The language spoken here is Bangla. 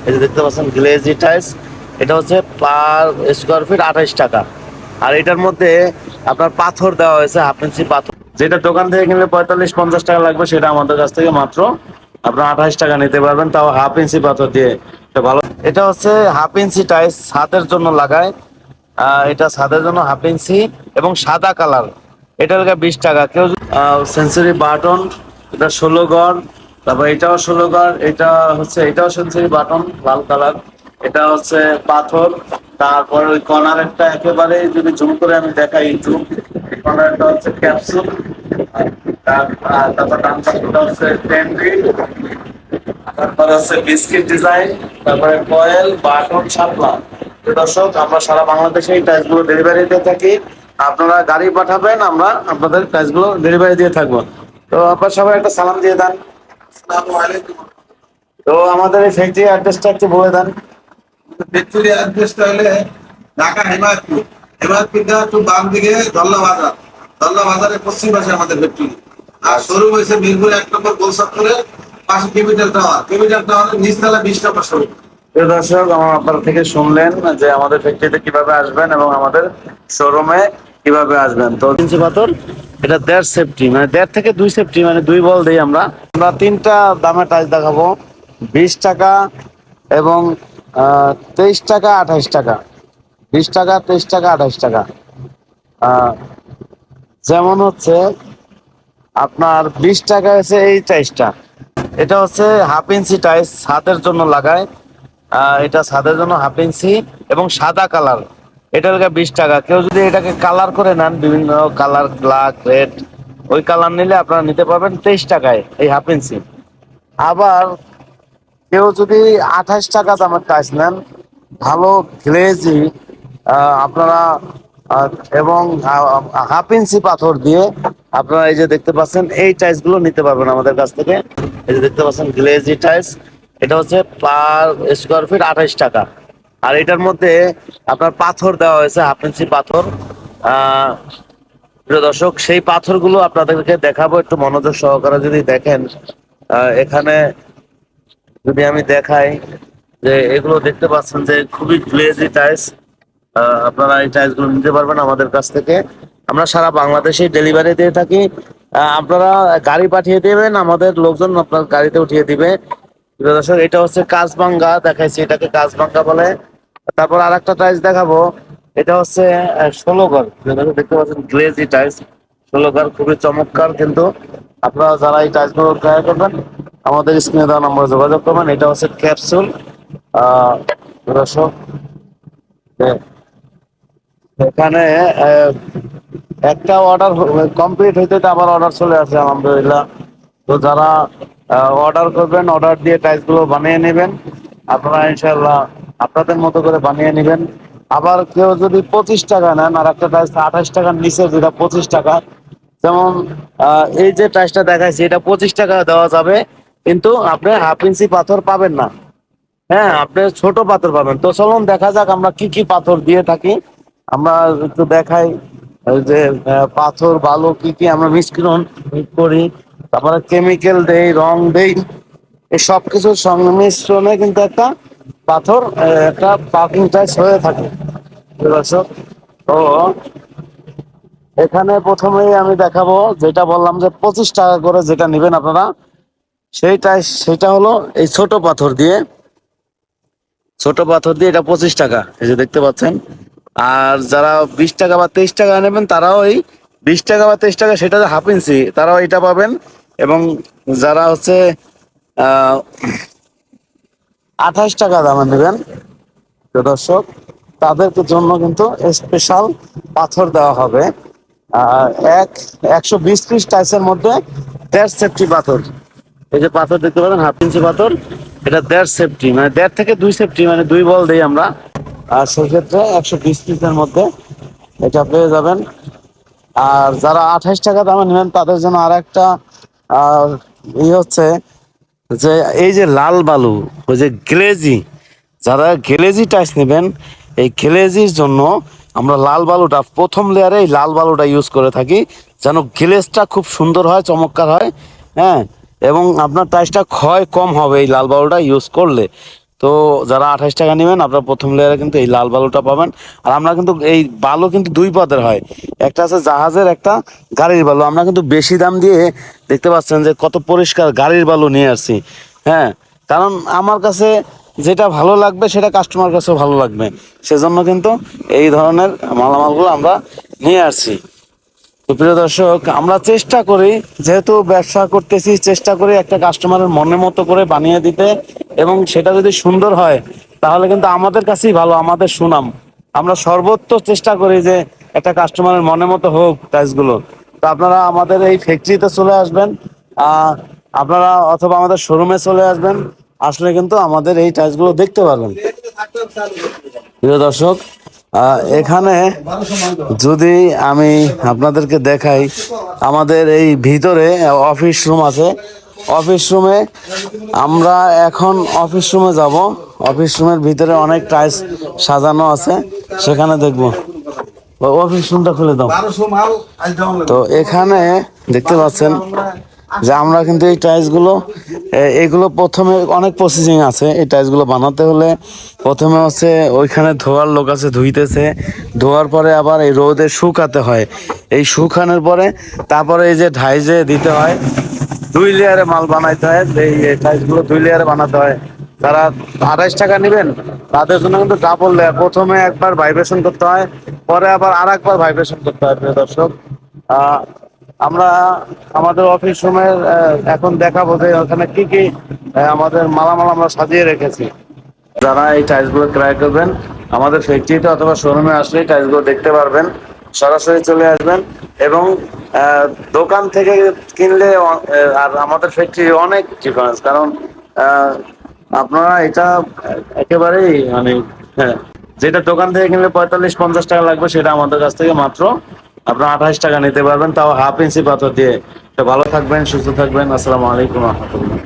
এই যে দেখতে পাচ্ছেন গ্লেজি টাইলস, এটা হচ্ছে পার স্কোয়ার ফিট 28 টাকা। আর এটার মধ্যে আপনার পাথর দেওয়া হয়েছে, হাফ ইঞ্চি পাথর, যেটা দোকান থেকে কিনলে 45-50 টাকা লাগবে, সেটা আমাদের কাছ থেকে মাত্র আপনার 28 টাকা নিতে পারবেন, তাও হাফ ইঞ্চি পাথর দিয়ে। এটা ভালো। এটা হচ্ছে হাফ ইঞ্চি টাইলস, ছাদের জন্য লাগায়। এটা ছাদের জন্য হাফ ইঞ্চি এবং সাদা কালার, এটা হলো 20 টাকা। কেউ সেঞ্চুরি বাটন, এটা 16 গড়। তারপর এটাও 16 গড়, এটা হচ্ছে এটাও সেঞ্চুরি বাটন লাল কালার, এটা হচ্ছে পাথর। তারপর ওই কর্নার একটা একেবারে যদি জুম করে আমি দেখাই একটু, এই কর্নারটা হচ্ছে ক্যাপসুল। তারপর ডান পাশটা হচ্ছে টেন্ডি, তারপরে হচ্ছে বিস্কিট ডিজাইন, তারপরে কয়েল বাটন শাপলা। দর্শক, আমরা সারা বাংলাদেশে এই টাইলসগুলো ডেলিভারি দিয়ে থাকি। আপনারা গাড়ি পাঠাবেন, আমরা আপনাদের টাইলসগুলো ডেলিভারি দিয়ে থাকবো। তো আপনার সবাই একটা সালাম দিয়ে দেন। আসসালামু আলাইকুম। তো আমাদের এই ফ্যাক্টরি অ্যাড্রেসটা একটু বলে দেন। ফ্যাক্টরি অ্যাড্রেসটা হলে ঢাকা হেমায়তপুর। হেমায়তপুর থেকে একটু বাম দিকে ধল্লা বাজার। ধল্লা বাজারের পশ্চিম পাশে আমাদের ফ্যাক্টরি। আর শোরুম হয়েছে মিরপুর 1 নম্বর গোলচত্বরের পাশে ক্যাপিটাল টাওয়ার। ক্যাপিটাল টাওয়ারের নিচতলা 20 নম্বর শোরুম। প্রিয় দর্শক, আমার আপনার থেকে শুনলেন যে আমাদের ফ্যাক্টরিতে কিভাবে আসবেন এবং আমাদের শোরুমে কিভাবে আসবেন। তো ইঞ্চি পাথর, এটা 1.5 সেফটি, মানে 1.5 থেকে 2 সেফটি, মানে 2 বল দিই আমরা। আমরা 3টা দামের টাইলস দেখাবো, 20 টাকা এবং 23 টাকা, 28 টাকা। 20 টাকা, 23 টাকা, 28 টাকা। আহ, যেমন হচ্ছে আপনার 20 টাকা হচ্ছে এই টাইলসটা, এটা হচ্ছে হাফ ইঞ্চি টাইলস, ছাদের জন্য লাগায়। এটা ছাদের জন্য হাফ ইঞ্চি এবং সাদা কালার, এটা হলো 20 টাকা। কেউ যদি এটাকে কালার করে নেন, বিভিন্ন কালার, ব্ল্যাক, রেড, ওই কালার নিলে আপনারা নিতে পারবেন 23 টাকায় এই হাফ ইঞ্চি। আবার কেউ যদি 28 টাকা দামের টাইলস নেন, ভালো গ্লেজি, আপনারা আহ, এবং হাফ ইঞ্চি পাথর দিয়ে আপনারা এই যে দেখতে পাচ্ছেন এই টাইলস গুলো নিতে পারবেন আমাদের কাছ থেকে। এই যে দেখতে পাচ্ছেন গ্লেজি টাইলস, এটা হচ্ছে পার স্কোয়ার ফিট 28 টাকা। আর এটার মধ্যে আপনার পাথর দেওয়া হয়েছে, হাফ ইঞ্চি পাথর। আহ প্রিয় দর্শক, সেই পাথরগুলো আপনাদেরকে দেখাবো, একটু মনোযোগ সহকারে যদি দেখেন। এখানে যদি আমি দেখাই, যে এগুলো দেখতে পাচ্ছেন যে খুবই গ্লেজি টাইলস। আপনারা এই টাইলস গুলো নিতে পারবেন আমাদের কাছ থেকে। আমরা সারা বাংলাদেশে ডেলিভারি দিয়ে থাকি। আপনারা গাড়ি পাঠিয়ে দেবেন, আমাদের লোকজন আপনার গাড়িতে উঠিয়ে দিবে। প্রিয় দর্শক, এটা হচ্ছে কাঁচভাঙ্গা দেখাইছি, এটাকে কাঁচভাঙ্গা বলে। তারপর আর একটা টাইলস দেখাবো, এটা হচ্ছে 16 ঘর। দেখতে পাচ্ছেন গ্লেজি টাইলস, 16 ঘর, খুবই চমৎকার। কিন্তু আপনারা যারা এই টাইলস গুলো ক্রয় করবেন, আমাদের স্ক্রিনে দেওয়া নম্বরে যোগাযোগ করবেন। এটা হচ্ছে ক্যাপসুল। দর্শক, এখানে আহ, একটা অর্ডার কমপ্লিট হইতে তো আবার অর্ডার চলে আসে, আলহামদুলিল্লাহ। তো যারা অর্ডার করবেন, অর্ডার দিয়ে টাইলস গুলো বানিয়ে নেবেন, আপনারা ইনশাল্লাহ আপনাদের মতো করে বানিয়ে নেবেন। আবার কেউ যদি 25 টাকা নেন, আর একটা টাইলস 28 টাকার নিচে, যেটা 25 টাকা, যেমন এই যে টাইলসটা দেখাইছি, এটা 25 টাকা দেওয়া যাবে, কিন্তু আপনি হাফ ইঞ্চি পাথর পাবেন না। হ্যাঁ, আপনি ছোট পাথর পাবেন। তো চলুন দেখা যাক আমরা কি কি পাথর দিয়ে থাকি। আমরা একটু দেখাই এই যে পাথর বালু কি কি আমরা মিশ্রণ করি, তারপরে কেমিক্যাল দেই, রং দেই, এই সব কিছুর সংমিশ্রণে কিন্তু একটা পাথর, একটা পার্কিং টাইলস হয়ে থাকে। দর্শক, তো এখানে প্রথমেই আমি দেখাবো, যেটা বললাম যে 25 টাকা করে যেটা নেবেন আপনারা, সেটা হলো এই ছোট পাথর দিয়ে। ছোট পাথর দিয়ে এটা 25 টাকা, এই যে দেখতে পাচ্ছেন। আর যারা 20 টাকা বা 23 টাকা নেবেন, তারাও এই 20 টাকা বা 23 টাকা, সেটা হাফ ইঞ্চি, তারাও এটা পাবেন। এবং যারা হচ্ছে 28 টাকা দামে নেবেন, তো দর্শক, তাদেরকে জন্য কিন্তু স্পেশাল পাথর দেওয়া হবে। আহ এক 120 পিস টাইলসের মধ্যে 1.5 সেফটি পাথর। এই যে পাথর দেখতে পাচ্ছেন, হাফ ইঞ্চি পাথর, এটা 1.5 সেফটি, মানে 1.5 থেকে 2 সেফটি, মানে 2 বল দিই আমরা। আর সেক্ষেত্রে 120 পিসের মধ্যে এটা পেয়ে যাবেন। আর যারা 28 টাকা দামে নেবেন, তাদের জন্য আর একটা হচ্ছে যে এই যে লাল বালু, ওই যে গ্লেজি, যারা গ্লেজি টাইলস নেবেন, এই গ্লেজির জন্য আমরা লাল বালুটা প্রথম লেয়ারে, এই লাল বালুটা ইউজ করে থাকি, যেন গ্লেজটা খুব সুন্দর হয়, চমৎকার হয়। হ্যাঁ, এবং আপনার টাইলসটা ক্ষয় কম হবে এই লাল বালুটা ইউজ করলে। তো যারা 28 টাকা নেবেন আপনারা প্রথম লেয়ারে কিন্তু এই লাল বালুটা পাবেন। আর আমরা কিন্তু এই বালু কিন্তু দুই পদের হয়, একটা আছে জাহাজের, একটা গাড়ির বালু। আমরা কিন্তু বেশি দাম দিয়ে দেখতে পাচ্ছেন যে কত পরিষ্কার গাড়ির বালু নিয়ে আসছি। হ্যাঁ, কারণ আমার কাছে যেটা ভালো লাগবে সেটা কাস্টমার কাছেও ভালো লাগবে, সেজন্য কিন্তু এই ধরনের মালামালগুলো আমরা নিয়ে আসছি। তো প্রিয় দর্শক, আমরা চেষ্টা করি, যেহেতু ব্যবসা করতেছি, চেষ্টা করি একটা কাস্টমারের মনের মতো করে বানিয়ে দিতে, এবং সেটা যদি সুন্দর হয় তাহলে কিন্তু আমাদের কাছেই ভালো, আমাদের সুনাম। আমরা সর্বোচ্চ চেষ্টা করি যে একটা কাস্টমারের মনের মতো হোক টাইলসগুলো। তো আপনারা আমাদের এই ফ্যাক্টরিতে চলে আসবেন, আপনারা অথবা আমাদের শোরুমে চলে আসবেন, আসলে কিন্তু আমাদের এই টাইলসগুলো দেখতে পারবেন। প্রিয় দর্শক, এখানে যদি আমি আপনাদেরকে দেখাই, আমাদের এই ভিতরে অফিস রুম আছে। অফিস রুমে আমরা এখন অফিস রুমে যাব। অফিস রুমের ভিতরে অনেক টাইলস সাজানো আছে, সেখানে দেখব। অফিস রুমটা খুলে দাও। 1200 মাল আজ ডাউন তো এখানে দেখতে পাচ্ছেন যে আমরা কিন্তু এই টাইলসগুলো, এগুলো প্রথমে অনেক প্রসেসিং আছে। এই টাইলসগুলো বানাতে হলে প্রথমে হচ্ছে ওইখানে ধোয়ার লোক আছে, ধুইতেছে, ধোয়ার পরে আবার এই রোদে শুকাতে হয়। এই শুকানোর পরে তারপরে এই যে ঢাইজে দিতে হয়, 2 লেয়ারে মাল বানাইতে হয়। এই টাইলসগুলো 2 লেয়ারে বানাতে হয়। যারা 28 টাকা নেবেন তাদের জন্য কিন্তু ডাবল লেয়ার, প্রথমে একবার ভাইব্রেশন করতে হয়, পরে আবার আরেকবার ভাইব্রেশন করতে হয়। প্রিয় দর্শক, আমরা আমাদের অফিস রুমের এখন দেখাবো যে ওখানে কি কি আমাদের মালামাল আমরা সাজিয়ে রেখেছি। যারা এই টাইলসগুলো ক্রয় করবেন আমাদের ফ্যাক্টরিতে অথবা শোরুমে আসলে টাইলসগুলো দেখতে পারবেন, সরাসরি চলে আসবেন। এবং দোকান থেকে কিনলে আর আমাদের ফ্যাক্টরি অনেক ডিফারেন্স, কারণ আপনারা এটা একেবারেই মানে, হ্যাঁ, যেটা দোকান থেকে কিনলে 45-50 টাকা লাগবে, সেটা আমাদের কাছ থেকে মাত্র আপনার 28 টাকা নিতে পারবেন, তাও হাফ ইঞ্চি পাথর দিয়ে। তো ভালো থাকবেন, সুস্থ থাকবেন। আসসালামু আলাইকুম রহমতুল্লাহ।